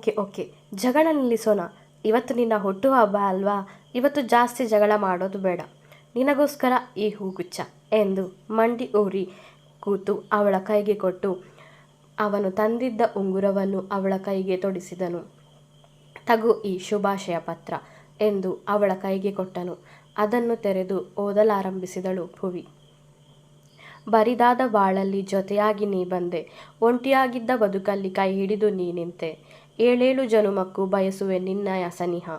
Okay okay, ಜಗಳ ನಿಲ್ಲಿಸೋಣ. ಇವತ್ತು ನಿನ್ನ ಹುಟ್ಟುಹಬ್ಬ ಅಲ್ವಾ, ಇವತ್ತು ಜಾಸ್ತಿ ಜಗಳ ಮಾಡೋದು ಬೇಡ. ನಿನಗೋಸ್ಕರ ಈ ಹೂಗುಚ್ಛ ಎಂದು ಮಂಡಿ ಊರಿ ಕೂತು ಅವಳ ಕೈಗೆ ಕೊಟ್ಟು ಅವನು ತಂದಿದ್ದ ಉಂಗುರವನ್ನು ಅವಳ ಕೈಗೆ ತೊಡಿಸಿದನು. ತಗು ಈ ಶುಭಾಶಯ ಪತ್ರ ಎಂದು ಅವಳ ಕೈಗೆ ಕೊಟ್ಟನು. ಅದನ್ನು ತೆರೆದು ಓದಲಾರಂಭಿಸಿದಳು ಭುವಿ. ಬರಿದಾದ ಬಾಳಲ್ಲಿ ಜೊತೆಯಾಗಿ ನೀ ಬಂದೆ, ಒಂಟಿಯಾಗಿದ್ದ ಬದುಕಲ್ಲಿ ಕೈ ಹಿಡಿದು ನೀ ನಿಂತೆ. ಏಳೇಳು ಜನುಮಕ್ಕೂ ಬಯಸುವೆ ನಿನ್ನಯ ಸನಿಹ,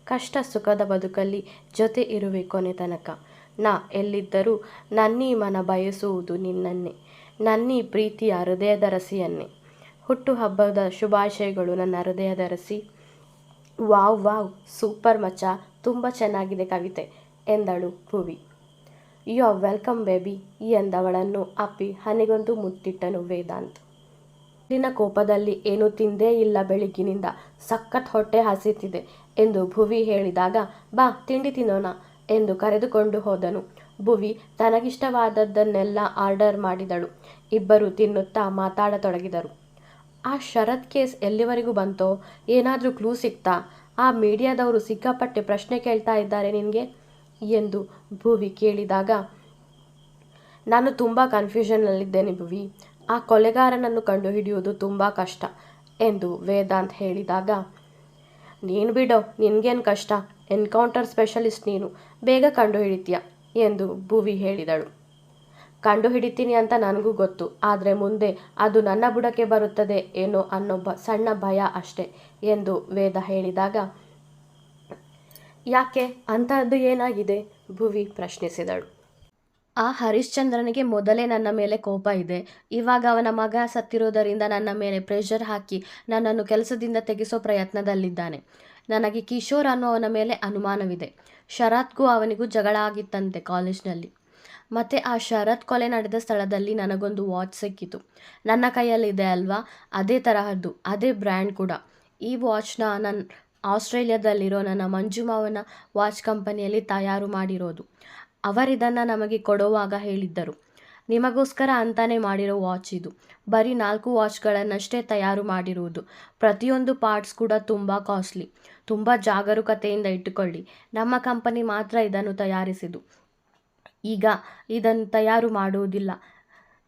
ಕಷ್ಟ ಸುಖದ ಬದುಕಲ್ಲಿ ಜೊತೆ ಇರುವೆ ಕೊನೆ ತನಕ. ನಾ ಎಲ್ಲಿದ್ದರೂ ನನ್ನೀ ಮನ ಬಯಸುವುದು ನಿನ್ನನ್ನೇ, ನನ್ನೀ ಪ್ರೀತಿಯ ಹೃದಯದ ರಸಿಯನ್ನೇ. ಹುಟ್ಟುಹಬ್ಬದ ಶುಭಾಶಯಗಳು ನನ್ನ ಹೃದಯದ ರಸಿ. ವಾವ್ ವಾವ್, ಸೂಪರ್ ಮಚ್ಚ, ತುಂಬ ಚೆನ್ನಾಗಿದೆ ಕವಿತೆ ಎಂದಳು ಭುವಿ. ಯು ಆರ್ ವೆಲ್ಕಮ್ ಬೇಬಿ ಎಂದವಳನ್ನು ಅಪ್ಪಿ ಹನಿಗೊಂದು ಮುತ್ತಿಟ್ಟನು ವೇದಾಂತ್. ನಿನ್ನ ಕೋಪದಲ್ಲಿ ಏನೂ ತಿಂದೇ ಇಲ್ಲ ಬೆಳಗ್ಗಿನಿಂದ, ಸಖತ್ ಹೊಟ್ಟೆ ಹಸಿತಿದೆ ಎಂದು ಭುವಿ ಹೇಳಿದಾಗ ಬಾ ತಿಂಡಿ ತಿನ್ನೋಣ ಎಂದು ಕರೆದುಕೊಂಡು ಹೋದನು. ಭುವಿ ತನಗಿಷ್ಟವಾದದ್ದನ್ನೆಲ್ಲ ಆರ್ಡರ್ ಮಾಡಿದಳು. ಇಬ್ಬರು ತಿನ್ನುತ್ತಾ ಮಾತಾಡತೊಡಗಿದರು. ಆ ಶರತ್ ಕೇಸ್ ಎಲ್ಲಿವರೆಗೂ ಬಂತೋ, ಏನಾದರೂ ಕ್ಲೂ ಸಿಕ್ತಾ? ಆ ಮೀಡಿಯಾದವರು ಸಿಕ್ಕಾಪಟ್ಟೆ ಪ್ರಶ್ನೆ ಕೇಳ್ತಾ ಇದ್ದಾರೆ ನಿನಗೆ ಎಂದು ಭುವಿ ಕೇಳಿದಾಗ, ನಾನು ತುಂಬ ಕನ್ಫ್ಯೂಷನ್ನಲ್ಲಿದ್ದೇನೆ ಭುವಿ, ಆ ಕೊಲೆಗಾರನನ್ನು ಕಂಡುಹಿಡಿಯುವುದು ತುಂಬ ಕಷ್ಟ ಎಂದು ವೇದಾಂತ್ ಹೇಳಿದಾಗ, ನೀನು ಬಿಡೋ, ನಿನಗೇನು ಕಷ್ಟ, ಎನ್ಕೌಂಟರ್ ಸ್ಪೆಷಲಿಸ್ಟ್ ನೀನು, ಬೇಗ ಕಂಡುಹಿಡಿತೀಯ ಎಂದು ಭುವಿ ಹೇಳಿದಳು. ಕಂಡುಹಿಡಿತೀನಿ ಅಂತ ನನಗೂ ಗೊತ್ತು, ಆದರೆ ಮುಂದೆ ಅದು ನನ್ನ ಬುಡಕ್ಕೆ ಬರುತ್ತದೆ ಏನೋ ಅನ್ನೋ ಸಣ್ಣ ಭಯ ಅಷ್ಟೆ ಎಂದು ವೇದ ಹೇಳಿದಾಗ, ಯಾಕೆ, ಅಂತಹದ್ದು ಏನಾಗಿದೆ ಭುವಿ ಪ್ರಶ್ನಿಸಿದಳು. ಆ ಹರಿಶ್ಚಂದ್ರನಿಗೆ ಮೊದಲೇ ನನ್ನ ಮೇಲೆ ಕೋಪ ಇದೆ. ಇವಾಗ ಅವನ ಮಗ ಸತ್ತಿರೋದರಿಂದ ನನ್ನ ಮೇಲೆ ಪ್ರೆಷರ್ ಹಾಕಿ ನನ್ನನ್ನು ಕೆಲಸದಿಂದ ತೆಗೆಸೋ ಪ್ರಯತ್ನದಲ್ಲಿದ್ದಾನೆ. ನನಗೆ ಕಿಶೋರ್ ಅನ್ನೋವನ ಮೇಲೆ ಅನುಮಾನವಿದೆ. ಶರತ್ಗೂ ಅವನಿಗೂ ಜಗಳ ಆಗಿತ್ತಂತೆ ಕಾಲೇಜ್ನಲ್ಲಿ. ಮತ್ತು ಆ ಶರತ್ ಕೊಲೆ ನಡೆದ ಸ್ಥಳದಲ್ಲಿ ನನಗೊಂದು ವಾಚ್ ಸಿಕ್ಕಿತು. ನನ್ನ ಕೈಯಲ್ಲಿದೆ ಅಲ್ವಾ, ಅದೇ ತರಹದ್ದು, ಅದೇ ಬ್ರ್ಯಾಂಡ್ ಕೂಡ. ಈ ವಾಚ್ನ ಆಸ್ಟ್ರೇಲಿಯಾದಲ್ಲಿರೋ ನನ್ನ ಮಂಜುಮಾವನ ವಾಚ್ ಕಂಪನಿಯಲ್ಲಿ ತಯಾರು ಮಾಡಿರೋದು. ಅವರಿದನ್ನು ನಮಗೆ ಕೊಡುವಾಗ ಹೇಳಿದ್ದರು, ನಿಮಗೋಸ್ಕರ ಅಂತಾನೆ ಮಾಡಿರೋ ವಾಚ್ ಇದು. ಬರೀ 4 ವಾಚ್ಗಳನ್ನಷ್ಟೇ ತಯಾರು ಮಾಡಿರುವುದು. ಪ್ರತಿಯೊಂದು ಪಾರ್ಟ್ಸ್ ಕೂಡ ತುಂಬ ಕಾಸ್ಟ್ಲಿ. ತುಂಬ ಜಾಗರೂಕತೆಯಿಂದ ಇಟ್ಟುಕೊಳ್ಳಿ, ನಮ್ಮ ಕಂಪನಿ ಮಾತ್ರ ಇದನ್ನು ತಯಾರಿಸಿದ್ದು, ಈಗ ಇದನ್ನು ತಯಾರು ಮಾಡುವುದಿಲ್ಲ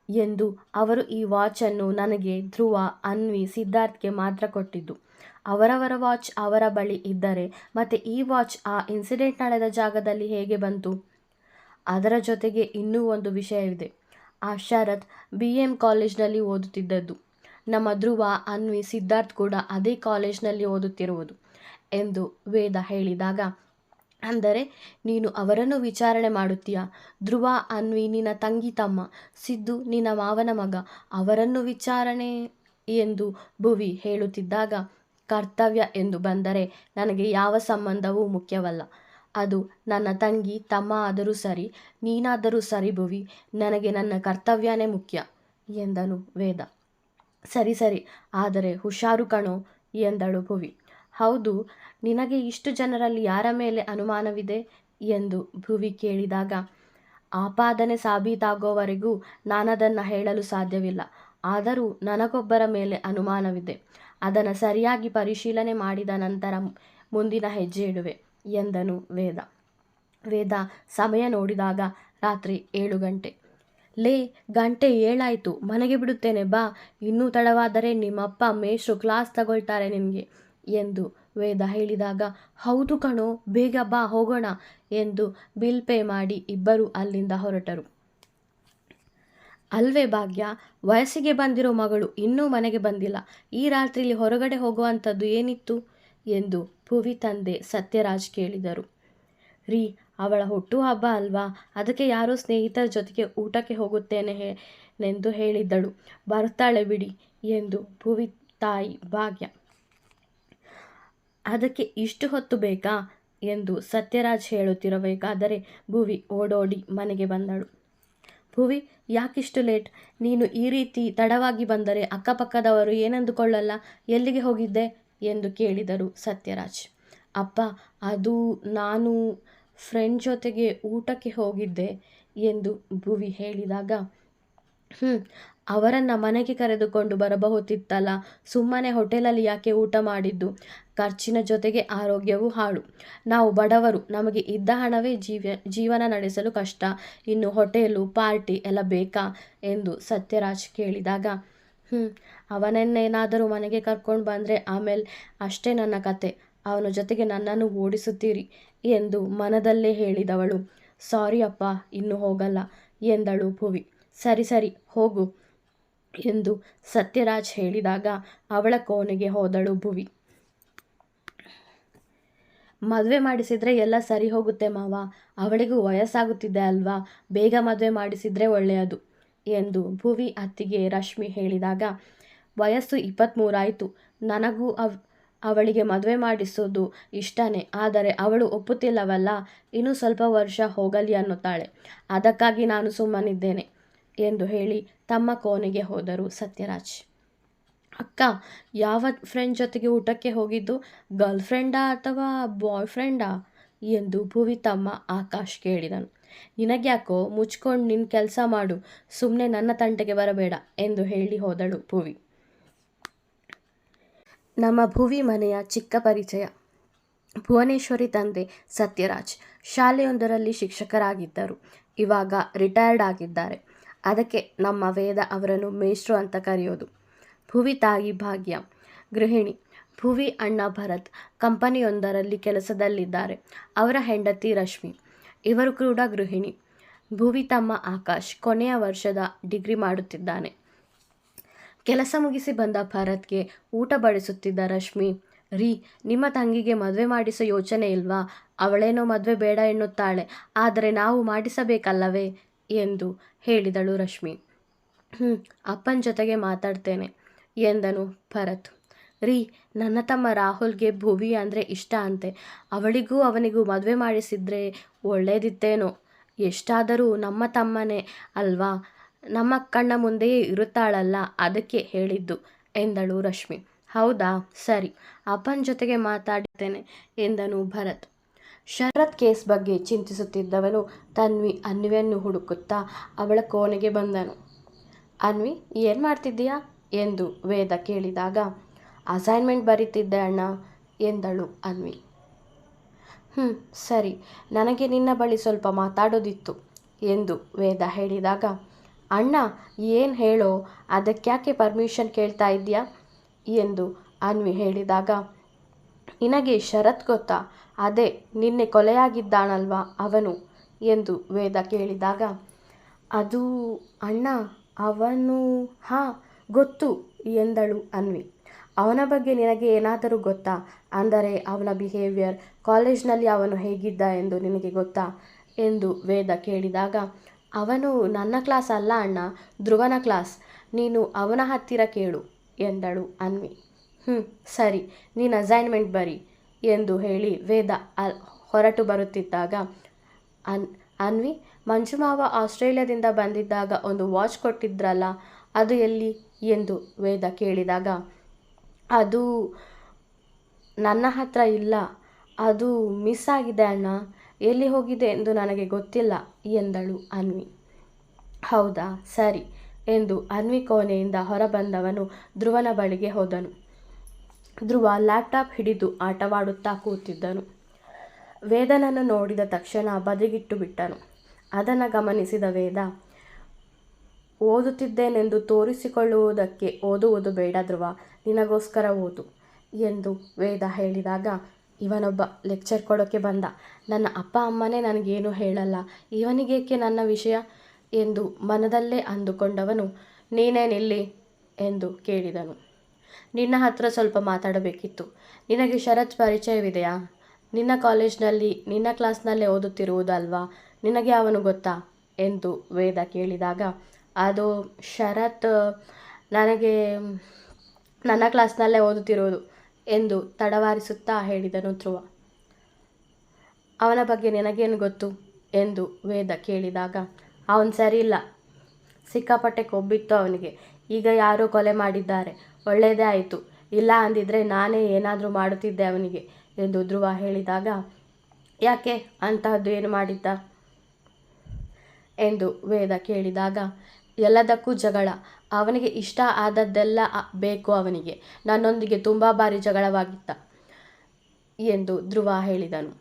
ಎಂದು ಅವರು ಈ ವಾಚನ್ನು ನನಗೆ, ಧ್ರುವ, ಅನ್ವಿ, ಸಿದ್ಧಾರ್ಥ್ಗೆ ಮಾತ್ರ ಕೊಟ್ಟಿದ್ದು. ಅವರವರ ವಾಚ್ ಅವರ ಬಳಿ ಇದ್ದರೆ ಮತ್ತು ಈ ವಾಚ್ ಆ ಇನ್ಸಿಡೆಂಟ್ ನಡೆದ ಜಾಗದಲ್ಲಿ ಹೇಗೆ ಬಂತು? ಅದರ ಜೊತೆಗೆ ಇನ್ನೂ ಒಂದು ವಿಷಯವಿದೆ. ಆ ಶರತ್ BM ಕಾಲೇಜ್ನಲ್ಲಿ ಓದುತ್ತಿದ್ದದ್ದು. ನಮ್ಮ ಧ್ರುವ, ಅನ್ವಿ, ಸಿದ್ಧಾರ್ಥ್ ಕೂಡ ಅದೇ ಕಾಲೇಜ್ನಲ್ಲಿ ಓದುತ್ತಿರುವುದು ಎಂದು ವೇದ ಹೇಳಿದಾಗ, ಅಂದರೆ ನೀನು ಅವರನ್ನು ವಿಚಾರಣೆ ಮಾಡುತ್ತೀಯಾ? ಧ್ರುವ, ಅನ್ವಿ ನಿನ್ನ ತಂಗಿ ತಮ್ಮ, ಸಿದ್ದು ನಿನ್ನ ಮಾವನ ಮಗ, ಅವರನ್ನು ವಿಚಾರಣೆ ಎಂದು ಭುವಿ ಹೇಳುತ್ತಿದ್ದಾಗ, ಕರ್ತವ್ಯ ಎಂದು ಬಂದರೆ ನನಗೆ ಯಾವ ಸಂಬಂಧವೂ ಮುಖ್ಯವಲ್ಲ. ಅದು ನನ್ನ ತಂಗಿ ತಮ್ಮ ಆದರೂ ಸರಿ, ನೀನಾದರೂ ಸರಿ ಭುವಿ, ನನಗೆ ನನ್ನ ಕರ್ತವ್ಯನೇ ಮುಖ್ಯ ಎಂದನು ವೇದ. ಸರಿ ಸರಿ, ಆದರೆ ಹುಷಾರು ಕಣೋ ಎಂದಳು ಭುವಿ. ಹೌದು, ನಿನಗೆ ಇಷ್ಟು ಜನರಲ್ಲಿ ಯಾರ ಮೇಲೆ ಅನುಮಾನವಿದೆ ಎಂದು ಭುವಿ ಕೇಳಿದಾಗ, ಆಪಾದನೆ ಸಾಬೀತಾಗೋವರೆಗೂ ನಾನದನ್ನು ಹೇಳಲು ಸಾಧ್ಯವಿಲ್ಲ. ಆದರೂ ನನಗೊಬ್ಬರ ಮೇಲೆ ಅನುಮಾನವಿದೆ. ಅದನ್ನು ಸರಿಯಾಗಿ ಪರಿಶೀಲನೆ ಮಾಡಿದ ನಂತರ ಮುಂದಿನ ಹೆಜ್ಜೆ ಇಡುವೆ ಎಂದನು ವೇದ. ವೇದ ಸಮಯ ನೋಡಿದಾಗ ರಾತ್ರಿ 7 ಗಂಟೆ. ಲೇ, ಗಂಟೆ 7 ಆಯಿತು, ಮನೆಗೆ ಬಿಡುತ್ತೇನೆ ಬಾ, ಇನ್ನೂ ತಡವಾದರೆ ನಿಮ್ಮಪ್ಪ ಮೇಷ್ಟ್ರು ಕ್ಲಾಸ್ ತಗೊಳ್ತಾರೆ ನಿನಗೆ ಎಂದು ವೇದ ಹೇಳಿದಾಗ, ಹೌದು ಕಣೋ, ಬೇಗ ಬಾ ಹೋಗೋಣ ಎಂದು ಬಿಲ್ ಪೇ ಮಾಡಿ ಇಬ್ಬರು ಅಲ್ಲಿಂದ ಹೊರಟರು. ಅಲ್ವೇ ಭಾಗ್ಯ, ವಯಸ್ಸಿಗೆ ಬಂದಿರೋ ಮಗಳು ಇನ್ನೂ ಮನೆಗೆ ಬಂದಿಲ್ಲ, ಈ ರಾತ್ರಿಲಿ ಹೊರಗಡೆ ಹೋಗುವಂಥದ್ದು ಏನಿತ್ತು ಎಂದು ಭುವಿ ತಂದೆ ಸತ್ಯರಾಜ್ ಕೇಳಿದರು. ರೀ, ಅವಳ ಹುಟ್ಟುಹಬ್ಬ ಅಲ್ವಾ, ಅದಕ್ಕೆ ಯಾರೋ ಸ್ನೇಹಿತರ ಜೊತೆಗೆ ಊಟಕ್ಕೆ ಹೋಗುತ್ತೇನೆಂದು ಹೇಳಿದ್ದಳು, ಬರ್ತಾಳೆ ಬಿಡಿ ಎಂದು ಭುವಿ ತಾಯಿ ಭಾಗ್ಯ. ಅದಕ್ಕೆ ಇಷ್ಟು ಹೊತ್ತು ಬೇಕಾ ಎಂದು ಸತ್ಯರಾಜ್ ಹೇಳುತ್ತಿರಬೇಕಾದರೆ ಭುವಿ ಓಡೋಡಿ ಮನೆಗೆ ಬಂದಳು. ಭುವಿ, ಯಾಕಿಷ್ಟು ಲೇಟ್? ನೀನು ಈ ರೀತಿ ತಡವಾಗಿ ಬಂದರೆ ಅಕ್ಕಪಕ್ಕದವರು ಏನಂದುಕೊಳ್ಳಲ್ಲ, ಎಲ್ಲಿಗೆ ಹೋಗಿದ್ದೆ ಎಂದು ಕೇಳಿದರು ಸತ್ಯರಾಜ್. ಅಪ್ಪ, ಅದು ನಾನು ಫ್ರೆಂಡ್ ಜೊತೆಗೆ ಊಟಕ್ಕೆ ಹೋಗಿದ್ದೆ ಎಂದು ಭುವಿ ಹೇಳಿದಾಗ, ಅವರನ್ನು ಮನೆಗೆ ಕರೆದುಕೊಂಡು ಬರಬಹುದಿತ್ತಲ್ಲ, ಸುಮ್ಮನೆ ಹೋಟೆಲಲ್ಲಿ ಯಾಕೆ ಊಟ ಮಾಡಿದ್ದು? ಖರ್ಚಿನ ಜೊತೆಗೆ ಆರೋಗ್ಯವೂ ಹಾಳು. ನಾವು ಬಡವರು, ನಮಗೆ ಇದ್ದ ಹಣವೇ ಜೀವನ ನಡೆಸಲು ಕಷ್ಟ, ಇನ್ನು ಹೋಟೆಲು ಪಾರ್ಟಿ ಎಲ್ಲ ಬೇಕಾ ಎಂದು ಸತ್ಯರಾಜ್ ಕೇಳಿದಾಗ, ಅವನನ್ನೇನಾದರೂ ಮನೆಗೆ ಕರ್ಕೊಂಡು ಬಂದರೆ ಆಮೇಲೆ ಅಷ್ಟೇ ನನ್ನ ಕತೆ, ಅವನ ಜೊತೆಗೆ ನನ್ನನ್ನು ಓಡಿಸುತ್ತೀರಿ ಎಂದು ಮನದಲ್ಲೇ ಹೇಳಿದವಳು. ಸಾರಿ ಅಪ್ಪ, ಇನ್ನೂ ಹೋಗಲ್ಲ ಎಂದಳು ಭುವಿ. ಸರಿ ಸರಿ ಹೋಗು ಎಂದು ಸತ್ಯರಾಜ್ ಹೇಳಿದಾಗ ಅವಳ ಕೋಣೆಗೆ ಹೋದಳು ಭುವಿ. ಮದುವೆ ಮಾಡಿಸಿದ್ರೆ ಎಲ್ಲ ಸರಿ ಹೋಗುತ್ತೆ ಮಾವ, ಅವಳಿಗೂ ವಯಸ್ಸಾಗುತ್ತಿದೆ ಅಲ್ವಾ, ಬೇಗ ಮದುವೆ ಮಾಡಿಸಿದ್ರೆ ಒಳ್ಳೆಯದು ಎಂದು ಭುವಿ ಅತ್ತಿಗೆ ರಶ್ಮಿ ಹೇಳಿದಾಗ, ವಯಸ್ಸು 23 ಆಯಿತು, ನನಗೂ ಅವಳಿಗೆ ಮದುವೆ ಮಾಡಿಸೋದು ಇಷ್ಟನೇ, ಆದರೆ ಅವಳು ಒಪ್ಪುತ್ತಿಲ್ಲವಲ್ಲ, ಇನ್ನೂ ಸ್ವಲ್ಪ ವರ್ಷ ಹೋಗಲಿ ಅನ್ನುತ್ತಾಳೆ, ಅದಕ್ಕಾಗಿ ನಾನು ಸುಮ್ಮನಿದ್ದೇನೆ ಎಂದು ಹೇಳಿ ತಮ್ಮ ಕೋಣೆಗೆ ಹೋದರು ಸತ್ಯರಾಜ್. ಅಕ್ಕ, ಯಾವ ಫ್ರೆಂಡ್ ಜೊತೆಗೆ ಊಟಕ್ಕೆ ಹೋಗಿದ್ದು? ಗರ್ಲ್ ಫ್ರೆಂಡಾ ಅಥವಾ ಬಾಯ್ ಫ್ರೆಂಡಾ ಎಂದು ಭುವಿ ತಮ್ಮ ಆಕಾಶ್ ಕೇಳಿದನು. ನಿನಗ್ಯಾಕೋ, ಮುಚ್ಕೊಂಡು ನಿನ್ನ ಕೆಲಸ ಮಾಡು, ಸುಮ್ಮನೆ ನನ್ನ ತಂಟೆಗೆ ಬರಬೇಡ ಎಂದು ಹೇಳಿ ಹೋದಳು ಭುವಿ. ನಮ್ಮ ಭುವಿ ಮನೆಯ ಚಿಕ್ಕ ಪರಿಚಯ. ಭುವನೇಶ್ವರಿ ತಂದೆ ಸತ್ಯರಾಜ್ ಶಾಲೆಯೊಂದರಲ್ಲಿ ಶಿಕ್ಷಕರಾಗಿದ್ದರು. ಇವಾಗ ರಿಟೈರ್ಡ್ ಆಗಿದ್ದಾರೆ. ಅದಕ್ಕೆ ನಮ್ಮ ವೇದ ಅವರನ್ನು ಮೇಷ್ಟ್ರು ಅಂತ ಕರೆಯೋದು. ಭುವಿ ತಾಯಿ ಭಾಗ್ಯ ಗೃಹಿಣಿ. ಭುವಿ ಅಣ್ಣ ಭರತ್ ಕಂಪನಿಯೊಂದರಲ್ಲಿ ಕೆಲಸದಲ್ಲಿದ್ದಾರೆ. ಅವರ ಹೆಂಡತಿ ರಶ್ಮಿ, ಇವರು ಕೂಡ ಗೃಹಿಣಿ. ಭುವಿ ತಮ್ಮ ಆಕಾಶ್ ಕೊನೆಯ ವರ್ಷದ ಡಿಗ್ರಿ ಮಾಡುತ್ತಿದ್ದಾನೆ. ಕೆಲಸ ಮುಗಿಸಿ ಬಂದ ಭರತ್ಗೆ ಊಟ ಬಡಿಸುತ್ತಿದ್ದ ರಶ್ಮಿ, ರೀ, ನಿಮ್ಮ ತಂಗಿಗೆ ಮದುವೆ ಮಾಡಿಸೋ ಯೋಚನೆ ಇಲ್ವಾ? ಅವಳೇನೋ ಮದುವೆ ಬೇಡ ಎನ್ನುತ್ತಾಳೆ, ಆದರೆ ನಾವು ಮಾಡಿಸಬೇಕಲ್ಲವೇ ಎಂದು ಹೇಳಿದಳು ರಶ್ಮಿ. ಅಪ್ಪನ ಜೊತೆಗೆ ಮಾತಾಡ್ತೇನೆ ಎಂದನು ಭರತ್. ರೀ, ನನ್ನ ತಮ್ಮ ರಾಹುಲ್ಗೆ ಭುವಿ ಅಂದರೆ ಇಷ್ಟ ಅಂತೆ, ಅವಳಿಗೂ ಅವನಿಗೂ ಮದುವೆ ಮಾಡಿಸಿದ್ರೆ ಒಳ್ಳೇದಿತ್ತೇನೋ, ಎಷ್ಟಾದರೂ ನಮ್ಮ ತಮ್ಮನೇ ಅಲ್ವಾ, ನಮ್ಮ ಕಣ್ಣ ಮುಂದೆಯೇ ಇರುತ್ತಾಳಲ್ಲ, ಅದಕ್ಕೆ ಹೇಳಿದ್ದು ಎಂದಳು ರಶ್ಮಿ. ಹೌದಾ, ಸರಿ, ಅಪ್ಪನ ಜೊತೆಗೆ ಮಾತಾಡ್ತೇನೆ ಎಂದನು ಭರತ್. ಶರತ್ ಕೇಸ್ ಬಗ್ಗೆ ಚಿಂತಿಸುತ್ತಿದ್ದವನು ತನ್ವಿ ಅನ್ವಿಯನ್ನು ಹುಡುಕುತ್ತಾ ಅವಳ ಕೋಣೆಗೆ ಬಂದನು. ಅನ್ವಿ, ಏನು ಮಾಡ್ತಿದ್ದೀಯಾ ಎಂದು ವೇದ ಕೇಳಿದಾಗ, ಅಸೈನ್ಮೆಂಟ್ ಬರೀತಿದ್ದೆ ಅಣ್ಣ ಎಂದಳು ಅನ್ವಿ. ಸರಿ, ನನಗೆ ನಿನ್ನ ಬಳಿ ಸ್ವಲ್ಪ ಮಾತಾಡೋದಿತ್ತು ಎಂದು ವೇದ ಹೇಳಿದಾಗ, ಅಣ್ಣ ಏನು ಹೇಳೋ, ಅದಕ್ಕ್ಯಾಕೆ ಪರ್ಮಿಷನ್ ಕೇಳ್ತಾ ಇದೆಯಾ ಎಂದು ಅನ್ವಿ ಹೇಳಿದಾಗ, ನಿನಗೆ ಶರತ್ ಗೊತ್ತಾ? ಅದೇ ನಿನ್ನೆ ಕೊಲೆಯಾಗಿದ್ದಾನಲ್ವಾ ಅವನು ಎಂದು ವೇದ ಕೇಳಿದಾಗ, ಅದು ಅಣ್ಣ, ಅವನು ಹಾಂ ಗೊತ್ತು ಎಂದಳು ಅನ್ವಿ. ಅವನ ಬಗ್ಗೆ ನಿನಗೆ ಏನಾದರೂ ಗೊತ್ತಾ? ಅಂದರೆ ಅವನ ಬಿಹೇವಿಯರ್, ಕಾಲೇಜ್ನಲ್ಲಿ ಅವನು ಹೇಗಿದ್ದ ಎಂದು ನಿನಗೆ ಗೊತ್ತಾ ಎಂದು ವೇದ ಕೇಳಿದಾಗ, ಅವನು ನನ್ನ ಕ್ಲಾಸ್ ಅಲ್ಲ ಅಣ್ಣ, ಧ್ರುವನ ಕ್ಲಾಸ್, ನೀನು ಅವನ ಹತ್ತಿರ ಕೇಳು ಎಂದಳು ಅನ್ವಿ. ಸರಿ, ನೀನು ಅಸೈನ್ಮೆಂಟ್ ಬರಿ ಎಂದು ಹೇಳಿ ವೇದ ಹೊರಟು ಬರುತ್ತಿದ್ದಾಗ, ಅನ್ವಿ, ಮಂಜುಮಾವ ಆಸ್ಟ್ರೇಲಿಯಾದಿಂದ ಬಂದಿದ್ದಾಗ ಒಂದು ವಾಚ್ ಕೊಟ್ಟಿದ್ರಲ್ಲ, ಅದು ಎಲ್ಲಿ ಎಂದು ವೇದ ಕೇಳಿದಾಗ, ಅದು ನನ್ನ ಹತ್ರ ಇಲ್ಲ, ಅದು ಮಿಸ್ ಆಗಿದೆ ಅಣ್ಣ, ಎಲ್ಲಿ ಹೋಗಿದೆ ಎಂದು ನನಗೆ ಗೊತ್ತಿಲ್ಲ ಎಂದಳು ಅನ್ವಿ. ಹೌದಾ, ಸರಿ ಎಂದು ಅನ್ವಿ ಕೋಣೆಯಿಂದ ಹೊರಬಂದವನು ಧ್ರುವನ ಬಳಿಗೆ ಹೋದನು. ಧ್ರುವ ಲ್ಯಾಪ್ಟಾಪ್ ಹಿಡಿದು ಆಟವಾಡುತ್ತಾ ಕೂತಿದ್ದನು. ವೇದನನ್ನು ನೋಡಿದ ತಕ್ಷಣ ಬದಿಗಿಟ್ಟು ಬಿಟ್ಟನು. ಅದನ್ನು ಗಮನಿಸಿದ ವೇದ, ಓದುತ್ತಿದ್ದೇನೆಂದು ತೋರಿಸಿಕೊಳ್ಳುವುದಕ್ಕೆ ಓದುವುದು ಬೇಡ ಧ್ರುವ, ನಿನಗೋಸ್ಕರ ಓದು ಎಂದು ವೇದ ಹೇಳಿದಾಗ, ಇವನೊಬ್ಬ ಲೆಕ್ಚರ್ ಕೊಡೋಕ್ಕೆ ಬಂದ, ನನ್ನ ಅಪ್ಪ ಅಮ್ಮನೇ ನನಗೇನು ಹೇಳಲ್ಲ, ಇವನಿಗೇಕೆ ನನ್ನ ವಿಷಯ ಎಂದು ಮನದಲ್ಲೇ ಅಂದುಕೊಂಡವನು, ನೀನೇನಿಲ್ಲಿ ಎಂದು ಕೇಳಿದನು. ನಿನ್ನ ಹತ್ರ ಸ್ವಲ್ಪ ಮಾತಾಡಬೇಕಿತ್ತು. ನಿನಗೆ ಶರತ್ ಪರಿಚಯವಿದೆಯಾ? ನಿನ್ನ ಕಾಲೇಜ್ನಲ್ಲಿ ನಿನ್ನ ಕ್ಲಾಸ್ನಲ್ಲೇ ಓದುತ್ತಿರುವುದಲ್ವಾ, ನಿನಗೆ ಅವನು ಗೊತ್ತಾ ಎಂದು ವೇದ ಕೇಳಿದಾಗ, ಅದು ಶರತ್ ನನಗೆ ನನ್ನ ಕ್ಲಾಸ್ನಲ್ಲೇ ಓದುತ್ತಿರುವುದು ಎಂದು ತಡವಾರಿಸುತ್ತಾ ಹೇಳಿದನು ಧ್ರುವ. ಅವನ ಬಗ್ಗೆ ನಿನಗೇನು ಗೊತ್ತು ಎಂದು ವೇದ ಕೇಳಿದಾಗ, ಅವನು ಸರಿಯಿಲ್ಲ, ಸಿಕ್ಕಾಪಟ್ಟೆ ಕೊಬ್ಬಿತ್ತು ಅವನಿಗೆ, ಈಗ ಯಾರೋ ಕೊಲೆ ಮಾಡಿದ್ದಾರೆ, ಒಳ್ಳೆಯದೇ ಆಯಿತು, ಇಲ್ಲ ಅಂದಿದ್ರೆ ನಾನೇ ಏನಾದರೂ ಮಾಡುತ್ತಿದ್ದೆ ಅವನಿಗೆ ಎಂದು ಧ್ರುವ ಹೇಳಿದಾಗ, ಯಾಕೆ, ಅಂತಹದ್ದು ಏನು ಮಾಡಿದ್ದ ಎಂದು ವೇದ ಕೇಳಿದಾಗ, ಎಲ್ಲದಕ್ಕೂ ಜಗಳ. ಅವನಿಗೆ ಇಷ್ಟ ಆದದ್ದೆಲ್ಲ ಬೇಕು ಅವನಿಗೆ. ನನ್ನೊಂದಿಗೆ ತುಂಬ ಬಾರಿ ಜಗಳವಾಗಿತ್ತ ಎಂದು ಧ್ರುವ ಹೇಳಿದನು.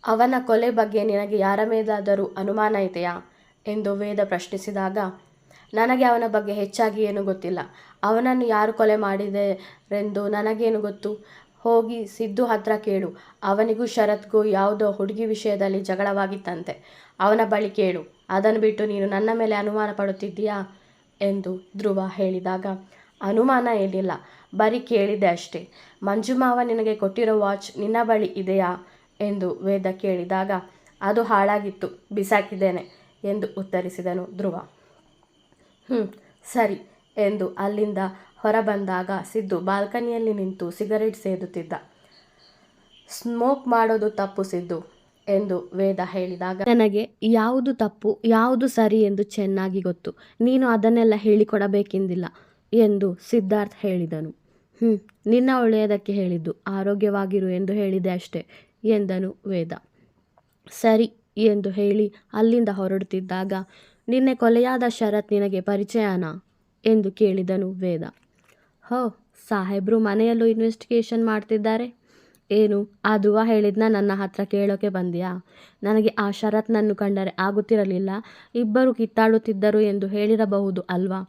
ಅವನ ಕೊಲೆ ಬಗ್ಗೆ ನಿನಗೆ ಯಾರ ಮೇಲಾದರೂ ಅನುಮಾನ ಇದೆಯಾ ಎಂದು ವೇದ ಪ್ರಶ್ನಿಸಿದಾಗ, ನನಗೆ ಅವನ ಬಗ್ಗೆ ಹೆಚ್ಚಾಗಿ ಏನೂ ಗೊತ್ತಿಲ್ಲ. ಅವನನ್ನು ಯಾರು ಕೊಲೆ ಮಾಡಿದರೆಂದು ನನಗೇನು ಗೊತ್ತು? ಹೋಗಿ ಸಿದ್ದು ಹತ್ರ ಕೇಳು. ಅವನಿಗೂ ಶರತ್ಗೂ ಯಾವುದೋ ಹುಡುಗಿ ವಿಷಯದಲ್ಲಿ ಜಗಳವಾಗಿತ್ತಂತೆ. ಅವನ ಬಳಿ ಕೇಳು. ಅದನ್ನು ಬಿಟ್ಟು ನೀನು ನನ್ನ ಮೇಲೆ ಅನುಮಾನ ಪಡುತ್ತಿದ್ದೀಯಾ ಎಂದು ಧ್ರುವ ಹೇಳಿದಾಗ, ಅನುಮಾನ ಏನಿಲ್ಲ, ಬರೀ ಕೇಳಿದೆ ಅಷ್ಟೇ. ಮಂಜುಮಾವ ನಿನಗೆ ಕೊಟ್ಟಿರೋ ವಾಚ್ ನಿನ್ನ ಬಳಿ ಇದೆಯಾ ಎಂದು ವೇದ ಕೇಳಿದಾಗ, ಅದು ಹಾಳಾಗಿತ್ತು, ಬಿಸಾಕಿದ್ದೇನೆ ಎಂದು ಉತ್ತರಿಸಿದನು ಧ್ರುವ. ಸರಿ ಎಂದು ಅಲ್ಲಿಂದ ಹೊರಬಂದಾಗ ಸಿದ್ದು ಬಾಲ್ಕನಿಯಲ್ಲಿ ನಿಂತು ಸಿಗರೇಟ್ ಸೇದುತ್ತಿದ್ದ. ಸ್ಮೋಕ್ ಮಾಡೋದು ತಪ್ಪು ಸಿದ್ದು ಎಂದು ವೇದ ಹೇಳಿದಾಗ, ನನಗೆ ಯಾವುದು ತಪ್ಪು ಯಾವುದು ಸರಿ ಎಂದು ಚೆನ್ನಾಗಿ ಗೊತ್ತು. ನೀನು ಅದನ್ನೆಲ್ಲ ಹೇಳಿಕೊಡಬೇಕೆಂದಿಲ್ಲ ಎಂದು ಸಿದ್ಧಾರ್ಥ್ ಹೇಳಿದನು. ನಿನ್ನ ಒಳ್ಳೆಯದಕ್ಕೆ ಹೇಳಿದ್ದು, ಆರೋಗ್ಯವಾಗಿರು ಎಂದು ಹೇಳಿದೆ ಅಷ್ಟೇ ಎಂದನು ವೇದ. ಸರಿ ಎಂದು ಹೇಳಿ ಅಲ್ಲಿಂದ ಹೊರಡುತ್ತಿದ್ದಾಗ, ನಿನ್ನೆ ಕೊಲೆಯಾದ ಶರತ್ ನಿನಗೆ ಪರಿಚಯನಾ ಎಂದು ಕೇಳಿದನು ವೇದ. ಸಾಹೇಬ್ರು ಮನೆಯಲ್ಲೂ ಇನ್ವೆಸ್ಟಿಗೇಷನ್ ಮಾಡ್ತಿದ್ದಾರೆ. ಏನು ಆ ಧ್ರುವ ಹೇಳಿದ್ನ ನನ್ನ ಹತ್ರ ಕೇಳೋಕೆ ಬಂದ್ಯಾ? ನನಗೆ ಆ ಶರತ್ನನ್ನು ಕಂಡರೆ ಆಗುತ್ತಿರಲಿಲ್ಲ, ಇಬ್ಬರು ಕಿತ್ತಾಡುತ್ತಿದ್ದರು ಎಂದು ಹೇಳಿರಬಹುದು ಅಲ್ವಾ?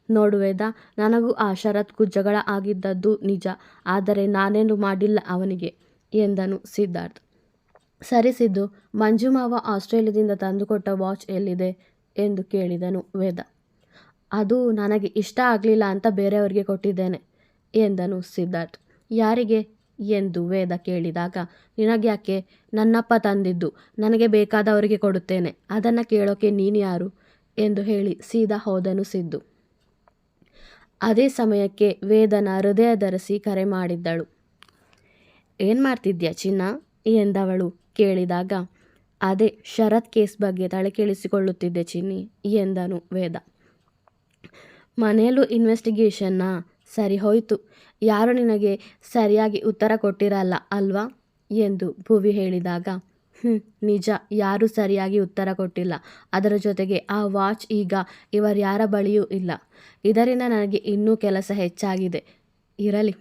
ನೋಡು ವೇದ, ನನಗೂ ಆ ಶರತ್ಗೂ ಜಗಳ ಆಗಿದ್ದದ್ದು ನಿಜ, ಆದರೆ ನಾನೇನು ಮಾಡಿಲ್ಲ ಅವನಿಗೆ ಎಂದನು ಸಿದ್ಧಾರ್ಥ್. ಸರಿ ಸಿದ್ದು, ಮಂಜುಮಾವ ಆಸ್ಟ್ರೇಲಿಯಾದಿಂದ ತಂದುಕೊಟ್ಟ ವಾಚ್ ಎಲ್ಲಿದೆ ಎಂದು ಕೇಳಿದನು ವೇದ. ಅದು ನನಗೆ ಇಷ್ಟ ಆಗಲಿಲ್ಲ ಅಂತ ಬೇರೆಯವರಿಗೆ ಕೊಟ್ಟಿದ್ದೇನೆ ಎಂದನು ಸಿದ್ಧಾರ್ಥ್. ಯಾರಿಗೆ ಎಂದು ವೇದ ಕೇಳಿದಾಗ, ನಿನಗ್ಯಾಕೆ, ನನ್ನಪ್ಪ ತಂದಿದ್ದು, ನನಗೆ ಬೇಕಾದವರಿಗೆ ಕೊಡುತ್ತೇನೆ, ಅದನ್ನು ಕೇಳೋಕೆ ನೀನು ಯಾರು ಎಂದು ಹೇಳಿ ಸೀದಾ ಹೋದನು ಸಿದ್ದು. ಅದೇ ಸಮಯಕ್ಕೆ ವೇದನ ಹೃದಯಧರಿಸಿ ಕರೆ ಮಾಡಿದ್ದಳು. ಏನು ಮಾಡ್ತಿದ್ಯಾ ಚಿನ್ನ ಎಂದವಳು ಕೇಳಿದಾಗ, ಅದೇ ಶರತ್ ಕೇಸ್ ಬಗ್ಗೆ ತಲೆ ಕೆಡಿಸಿಕೊಳ್ಳುತ್ತಿದ್ದೆ ಚಿನ್ನಿ ಎಂದನು ವೇದ. ಮನೆಯಲ್ಲೂ ಇನ್ವೆಸ್ಟಿಗೇಷನ್ನಾ? ಸರಿ ಹೋಯಿತು, ಯಾರು ನಿನಗೆ ಸರಿಯಾಗಿ ಉತ್ತರ ಕೊಟ್ಟಿರಲ್ಲ ಅಲ್ವಾ ಎಂದು ಭುವಿ ಹೇಳಿದಾಗ, ನಿಜ, ಯಾರೂ ಸರಿಯಾಗಿ ಉತ್ತರ ಕೊಟ್ಟಿಲ್ಲ. ಅದರ ಜೊತೆಗೆ ಆ ವಾಚ್ ಈಗ ಇವರ್ಯಾರ ಬಳಿಯೂ ಇಲ್ಲ. ಇದರಿಂದ ನನಗೆ ಇನ್ನೂ ಕೆಲಸ ಹೆಚ್ಚಾಗಿದೆ. ಇರಲಿ,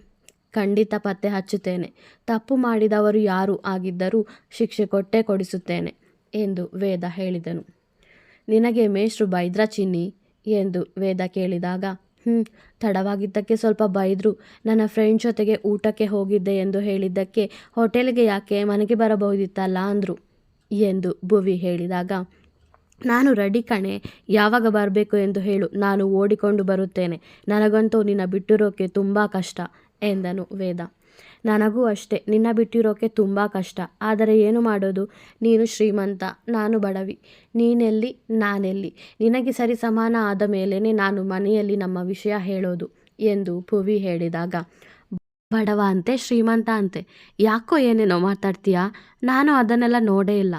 ಖಂಡಿತ ಪತ್ತೆ ಹಚ್ಚುತ್ತೇನೆ. ತಪ್ಪು ಮಾಡಿದವರು ಯಾರು ಆಗಿದ್ದರೂ ಶಿಕ್ಷೆ ಕೊಟ್ಟೇ ಕೊಡಿಸುತ್ತೇನೆ ಎಂದು ವೇದ ಹೇಳಿದನು. ನಿನಗೆ ಮೇಷ್ಟ್ರು ಬೈದ್ರಾ ಚಿನ್ನಿ ಎಂದು ವೇದ ಕೇಳಿದಾಗ, ತಡವಾಗಿದ್ದಕ್ಕೆ ಸ್ವಲ್ಪ ಬೈದ್ರು. ನನ್ನ ಫ್ರೆಂಡ್ ಜೊತೆಗೆ ಊಟಕ್ಕೆ ಹೋಗಿದ್ದೆ ಎಂದು ಹೇಳಿದ್ದಕ್ಕೆ ಹೋಟೆಲ್ಗೆ ಯಾಕೆ, ಮನೆಗೆ ಬರಬಹುದಿತ್ತಲ್ಲ ಅಂದರು ಎಂದು ಭುವಿ ಹೇಳಿದಾಗ, ನಾನು ರೆಡಿ ಕಣೆ, ಯಾವಾಗ ಬರಬೇಕು ಎಂದು ಹೇಳು, ನಾನು ಓಡಿಕೊಂಡು ಬರುತ್ತೇನೆ. ನನಗಂತೂ ನಿನ್ನ ಬಿಟ್ಟಿರೋಕೆ ತುಂಬ ಕಷ್ಟ ಎಂದನು ವೇದ. ನನಗೂ ಅಷ್ಟೇ, ನಿನ್ನ ಬಿಟ್ಟಿರೋಕೆ ತುಂಬ ಕಷ್ಟ. ಆದರೆ ಏನು ಮಾಡೋದು, ನೀನು ಶ್ರೀಮಂತ, ನಾನು ಬಡವಿ. ನೀನೆಲ್ಲಿ ನಾನೆಲ್ಲಿ, ನಿನಗೆ ಸರಿ ಸಮಾನ ಆದ ಮೇಲೇ ನಾನು ಮನೆಯಲ್ಲಿ ನಮ್ಮ ವಿಷಯ ಹೇಳೋದು ಎಂದು ಭುವಿ ಹೇಳಿದಾಗ, ಬಡವ ಅಂತೆ ಶ್ರೀಮಂತ ಅಂತೆ, ಯಾಕೋ ಏನೇನೋ ಮಾತಾಡ್ತೀಯಾ? ನಾನು ಅದನ್ನೆಲ್ಲ ನೋಡೇ ಇಲ್ಲ.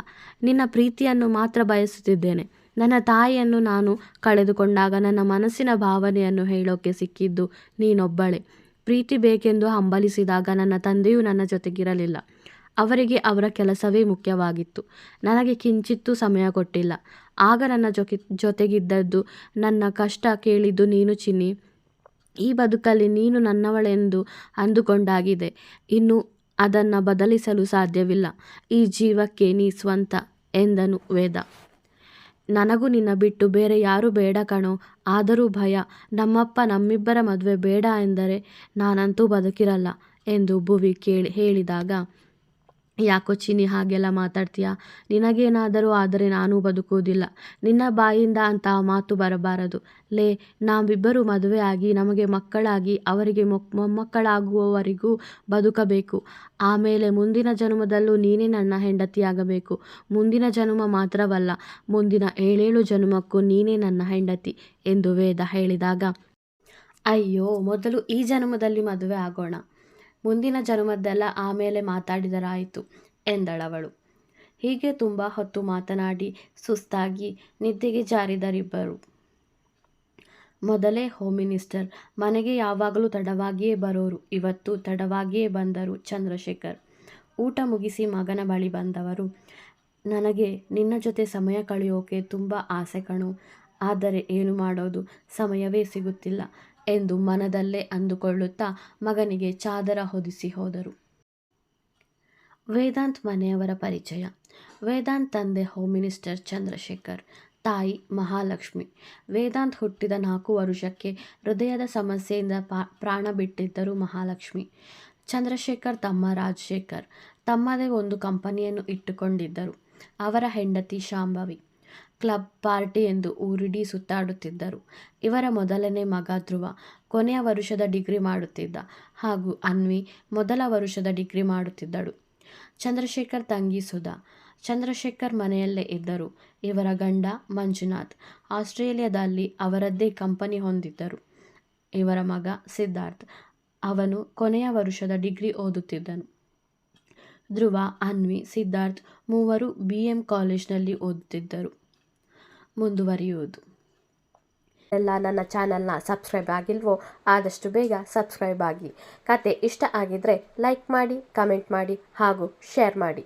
ನಿನ್ನ ಪ್ರೀತಿಯನ್ನು ಮಾತ್ರ ಬಯಸುತ್ತಿದ್ದೇನೆ. ನನ್ನ ತಾಯಿಯನ್ನು ನಾನು ಕಳೆದುಕೊಂಡಾಗ ನನ್ನ ಮನಸ್ಸಿನ ಭಾವನೆಯನ್ನು ಹೇಳೋಕೆ ಸಿಕ್ಕಿದ್ದು ನೀನೊಬ್ಬಳೇ. ಪ್ರೀತಿ ಬೇಕೆಂದು ಹಂಬಲಿಸಿದಾಗ ನನ್ನ ತಂದೆಯೂ ನನ್ನ ಜೊತೆಗಿರಲಿಲ್ಲ. ಅವರಿಗೆ ಅವರ ಕೆಲಸವೇ ಮುಖ್ಯವಾಗಿತ್ತು. ನನಗೆ ಕಿಂಚಿತ್ತೂ ಸಮಯ ಕೊಟ್ಟಿಲ್ಲ. ಆಗ ನನ್ನ ಜೊತೆಗಿದ್ದದ್ದು, ನನ್ನ ಕಷ್ಟ ಕೇಳಿದ್ದು ನೀನು ಚಿನ್ನಿ. ಈ ಬದುಕಲ್ಲಿ ನೀನು ನನ್ನವಳೆಂದು ಅಂದುಕೊಂಡಾಗಿದೆ. ಇನ್ನು ಅದನ್ನು ಬದಲಿಸಲು ಸಾಧ್ಯವಿಲ್ಲ. ಈ ಜೀವಕ್ಕೆ ನೀ ಸ್ವಂತ ಎಂದನು ವೇದ. ನನಗೂ ನಿನ್ನ ಬಿಟ್ಟು ಬೇರೆ ಯಾರೂ ಬೇಡ ಕಣೋ. ಆದರೂ ಭಯ, ನಮ್ಮಪ್ಪ ನಮ್ಮಿಬ್ಬರ ಮದುವೆ ಬೇಡ ಎಂದರೆ ನಾನಂತೂ ಬದುಕಿರಲ್ಲ ಎಂದು ಭುವಿ ಹೇಳಿದಾಗ, ಯಾಕೋ ಚಿನ್ನಿ ಹಾಗೆಲ್ಲ ಮಾತಾಡ್ತೀಯಾ? ನಿನಗೇನಾದರೂ ಆದರೆ ನಾನೂ ಬದುಕುವುದಿಲ್ಲ. ನಿನ್ನ ಬಾಯಿಂದ ಅಂತಹ ಮಾತು ಬರಬಾರದು. ನಾವಿಬ್ಬರೂ ಮದುವೆ ಆಗಿ ನಮಗೆ ಮಕ್ಕಳಾಗಿ ಅವರಿಗೆ ಮೊಮ್ಮಕ್ಕಳಾಗುವವರೆಗೂ ಬದುಕಬೇಕು. ಆಮೇಲೆ ಮುಂದಿನ ಜನ್ಮದಲ್ಲೂ ನೀನೇ ನನ್ನ ಹೆಂಡತಿಯಾಗಬೇಕು. ಮುಂದಿನ ಜನ್ಮ ಮಾತ್ರವಲ್ಲ, ಮುಂದಿನ 7 ಜನ್ಮಕ್ಕೂ ನೀನೇ ನನ್ನ ಹೆಂಡತಿ ಎಂದು ವೇದ ಹೇಳಿದಾಗ, ಅಯ್ಯೋ, ಮೊದಲು ಈ ಜನ್ಮದಲ್ಲಿ ಮದುವೆ ಆಗೋಣ, ಮುಂದಿನ ಜನ್ಮದ್ದೆಲ್ಲ ಆಮೇಲೆ ಮಾತಾಡಿದರಾಯಿತು ಎಂದಳವಳು. ಹೀಗೆ ತುಂಬ ಹೊತ್ತು ಮಾತನಾಡಿ ಸುಸ್ತಾಗಿ ನಿದ್ದೆಗೆ ಜಾರಿದರಿಬ್ಬರು. ಮೊದಲೇ ಹೋಮ್ ಮಿನಿಸ್ಟರ್, ಮನೆಗೆ ಯಾವಾಗಲೂ ತಡವಾಗಿಯೇ ಬರೋರು. ಇವತ್ತು ತಡವಾಗಿಯೇ ಬಂದರು ಚಂದ್ರಶೇಖರ್. ಊಟ ಮುಗಿಸಿ ಮಗನ ಬಳಿ ಬಂದವರು, ನನಗೆ ನಿನ್ನ ಜೊತೆ ಸಮಯ ಕಳೆಯೋಕೆ ತುಂಬ ಆಸೆ ಕಣೋ, ಆದರೆ ಏನು ಮಾಡೋದು, ಸಮಯವೇ ಸಿಗುತ್ತಿಲ್ಲ ಎಂದು ಮನದಲ್ಲೇ ಅಂದುಕೊಳ್ಳುತ್ತಾ ಮಗನಿಗೆ ಚಾದರ ಹೊದಿಸಿ ಹೋದರು. ವೇದಾಂತ್ ಮನೆಯವರ ಪರಿಚಯ. ವೇದಾಂತ್ ತಂದೆ ಹೋಮ್ ಮಿನಿಸ್ಟರ್ ಚಂದ್ರಶೇಖರ್, ತಾಯಿ ಮಹಾಲಕ್ಷ್ಮಿ. ವೇದಾಂತ್ ಹುಟ್ಟಿದ 4 ವರ್ಷಕ್ಕೆ ಹೃದಯದ ಸಮಸ್ಯೆಯಿಂದ ಪ್ರಾಣ ಬಿಟ್ಟಿದ್ದರು ಮಹಾಲಕ್ಷ್ಮಿ. ಚಂದ್ರಶೇಖರ್ ತಮ್ಮ ರಾಜಶೇಖರ್ ತಮ್ಮದೇ ಒಂದು ಕಂಪನಿಯನ್ನು ಇಟ್ಟುಕೊಂಡಿದ್ದರು. ಅವರ ಹೆಂಡತಿ ಶಾಂಭವಿ ಕ್ಲಬ್, ಪಾರ್ಟಿ ಎಂದು ಊರಿಡೀ ಸುತ್ತಾಡುತ್ತಿದ್ದರು. ಇವರ ಮೊದಲನೇ ಮಗ ಧ್ರುವ ಕೊನೆಯ ವರುಷದ ಡಿಗ್ರಿ ಮಾಡುತ್ತಿದ್ದ ಹಾಗೂ ಅನ್ವಿ ಮೊದಲ ವರುಷದ ಡಿಗ್ರಿ ಮಾಡುತ್ತಿದ್ದಳು. ಚಂದ್ರಶೇಖರ್ ತಂಗಿ ಸುಧಾ. ಚಂದ್ರಶೇಖರ್ ಮನೆಯಲ್ಲೇ ಇದ್ದರು. ಇವರ ಗಂಡ ಮಂಜುನಾಥ್ ಆಸ್ಟ್ರೇಲಿಯಾದಲ್ಲಿ ಅವರದ್ದೇ ಕಂಪನಿ ಹೊಂದಿದ್ದರು. ಇವರ ಮಗ ಸಿದ್ಧಾರ್ಥ್, ಅವನು ಕೊನೆಯ ವರುಷದ ಡಿಗ್ರಿ ಓದುತ್ತಿದ್ದನು. ಧ್ರುವ, ಅನ್ವಿ, ಸಿದ್ಧಾರ್ಥ್ ಮೂವರು BM ಕಾಲೇಜ್ನಲ್ಲಿ ಓದುತ್ತಿದ್ದರು. ಮುಂದುವರಿಯುವುದು. ಎಲ್ಲ ನನ್ನ ಚಾನಲ್ನ ಸಬ್ಸ್ಕ್ರೈಬ್ ಆಗಿಲ್ವೋ ಆದಷ್ಟು ಬೇಗ ಸಬ್ಸ್ಕ್ರೈಬ್ ಆಗಿ. ಕತೆ ಇಷ್ಟ ಆಗಿದ್ರೆ ಲೈಕ್ ಮಾಡಿ, ಕಮೆಂಟ್ ಮಾಡಿ ಹಾಗೂ ಶೇರ್ ಮಾಡಿ.